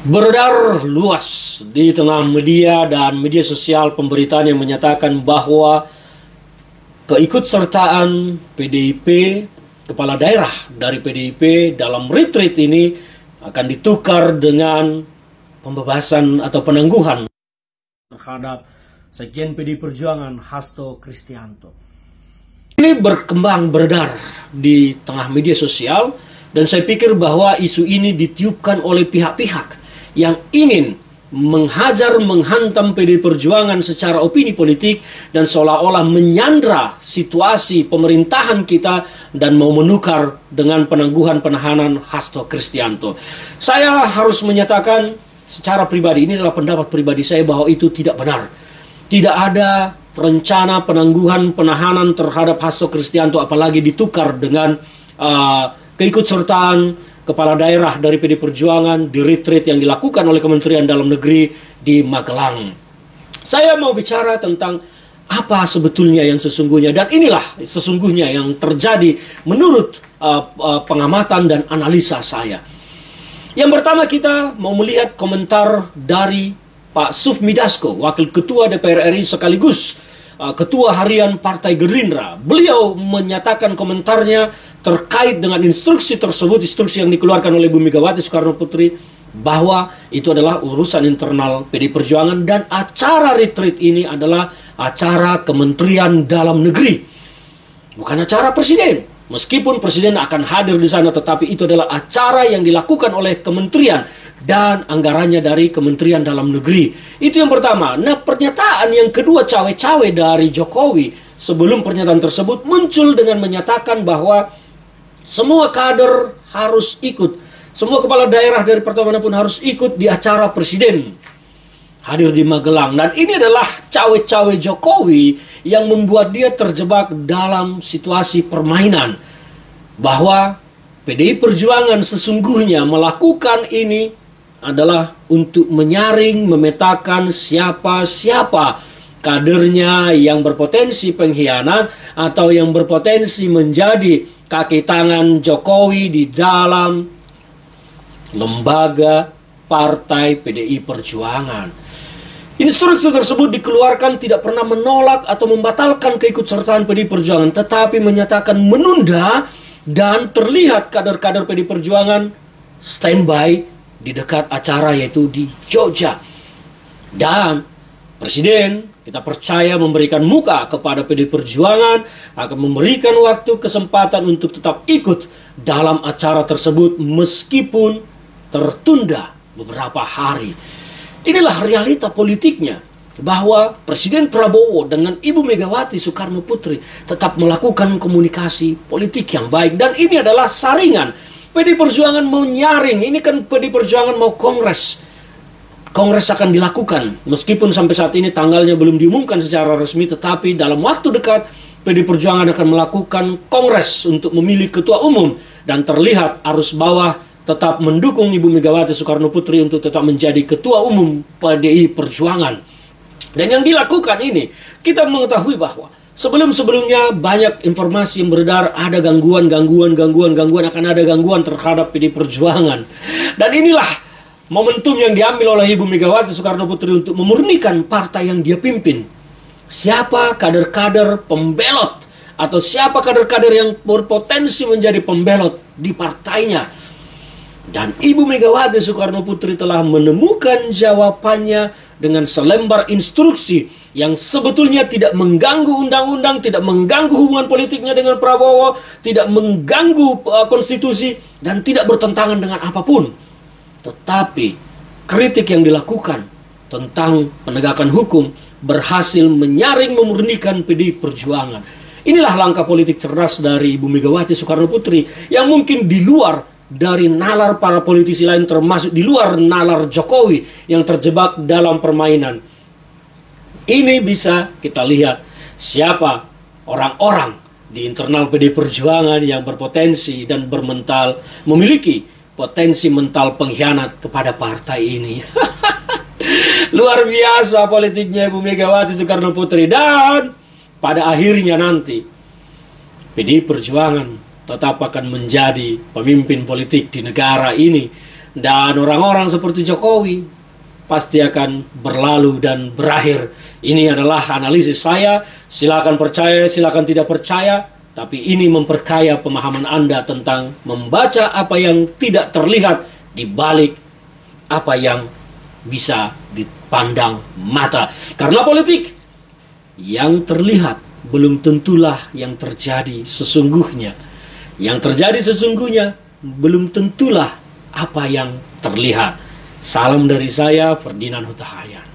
Beredar luas di tengah media dan media sosial pemberitaan yang menyatakan bahwa keikutsertaan PDIP, kepala daerah dari PDIP dalam retreat ini akan ditukar dengan pembebasan atau penangguhan terhadap Sekjen PDI Perjuangan Hasto Kristianto. Ini berkembang beredar di tengah media sosial dan saya pikir bahwa isu ini ditiupkan oleh pihak-pihak yang ingin menghantam PDI Perjuangan secara opini politik dan seolah-olah menyandra situasi pemerintahan kita dan mau menukar dengan penangguhan penahanan Hasto Kristianto. Saya harus menyatakan secara pribadi, ini adalah pendapat pribadi saya, bahwa itu tidak benar. Tidak ada rencana penangguhan penahanan terhadap Hasto Kristianto, apalagi ditukar dengan keikutsertaan kepala daerah dari PDI Perjuangan di retreat yang dilakukan oleh Kementerian Dalam Negeri di Magelang. Saya mau bicara tentang apa sebetulnya yang sesungguhnya, dan inilah sesungguhnya yang terjadi menurut pengamatan dan analisa saya. Yang pertama, kita mau melihat komentar dari Pak Sufmi Dasko, Wakil Ketua DPR RI sekaligus Ketua Harian Partai Gerindra. Beliau menyatakan komentarnya terkait dengan instruksi tersebut, instruksi yang dikeluarkan oleh Ibu Megawati Soekarno Putri, bahwa itu adalah urusan internal PDI Perjuangan dan acara retreat ini adalah acara Kementerian Dalam Negeri, bukan acara Presiden. Meskipun Presiden akan hadir di sana, tetapi itu adalah acara yang dilakukan oleh kementerian dan anggarannya dari Kementerian Dalam Negeri. Itu yang pertama. Nah, pernyataan yang kedua, cawe-cawe dari Jokowi sebelum pernyataan tersebut muncul dengan menyatakan bahwa semua kader harus ikut, semua kepala daerah dari partai manapun harus ikut di acara Presiden hadir di Magelang. Dan ini adalah cawe-cawe Jokowi yang membuat dia terjebak dalam situasi permainan, bahwa PDI Perjuangan sesungguhnya melakukan ini adalah untuk menyaring, memetakan siapa-siapa kadernya yang berpotensi pengkhianat atau yang berpotensi menjadi kaki tangan Jokowi di dalam lembaga partai PDI Perjuangan. Instruksi tersebut dikeluarkan tidak pernah menolak atau membatalkan keikutsertaan PDI Perjuangan, tetapi menyatakan menunda, dan terlihat kader-kader PDI Perjuangan standby di dekat acara, yaitu di Jogja. Dan Presiden, kita percaya, memberikan muka kepada PDI Perjuangan, akan memberikan waktu kesempatan untuk tetap ikut dalam acara tersebut meskipun tertunda beberapa hari. Inilah realita politiknya, bahwa Presiden Prabowo dengan Ibu Megawati Soekarno Putri tetap melakukan komunikasi politik yang baik. Dan ini adalah saringan. PDI Perjuangan mau nyaring, ini kan PDI Perjuangan mau kongres. Kongres akan dilakukan, meskipun sampai saat ini tanggalnya belum diumumkan secara resmi, tetapi dalam waktu dekat PDI Perjuangan akan melakukan kongres untuk memilih ketua umum. Dan terlihat arus bawah tetap mendukung Ibu Megawati Soekarno Putri untuk tetap menjadi ketua umum PDI Perjuangan. Dan yang dilakukan ini, kita mengetahui bahwa sebelum-sebelumnya banyak informasi yang beredar, ada gangguan, akan ada gangguan terhadap PDI Perjuangan. Dan inilah momentum yang diambil oleh Ibu Megawati Soekarno Putri untuk memurnikan partai yang dia pimpin. Siapa kader-kader pembelot atau siapa kader-kader yang berpotensi menjadi pembelot di partainya. Dan Ibu Megawati Soekarno Putri telah menemukan jawabannya dengan selembar instruksi yang sebetulnya tidak mengganggu undang-undang, tidak mengganggu hubungan politiknya dengan Prabowo, tidak mengganggu konstitusi, dan tidak bertentangan dengan apapun. Tetapi kritik yang dilakukan tentang penegakan hukum berhasil menyaring, memurnikan PDI Perjuangan. Inilah langkah politik cerdas dari Ibu Megawati Soekarno Putri yang mungkin di luar dari nalar para politisi lain, termasuk di luar nalar Jokowi yang terjebak dalam permainan. Ini bisa kita lihat siapa orang-orang di internal PDI Perjuangan yang berpotensi dan bermental, memiliki potensi mental pengkhianat kepada partai ini. Luar biasa politiknya Ibu Megawati Soekarno Putri. Dan pada akhirnya nanti PDI Perjuangan tetap akan menjadi pemimpin politik di negara ini Dan orang-orang seperti Jokowi pasti akan berlalu dan berakhir. Ini adalah analisis saya. Silakan percaya, silakan tidak percaya. Tapi ini memperkaya pemahaman Anda tentang membaca apa yang tidak terlihat di balik apa yang bisa dipandang mata. Karena politik yang terlihat belum tentulah yang terjadi sesungguhnya. Yang terjadi sesungguhnya belum tentulah apa yang terlihat. Salam dari saya, Ferdinand Huta Hayan.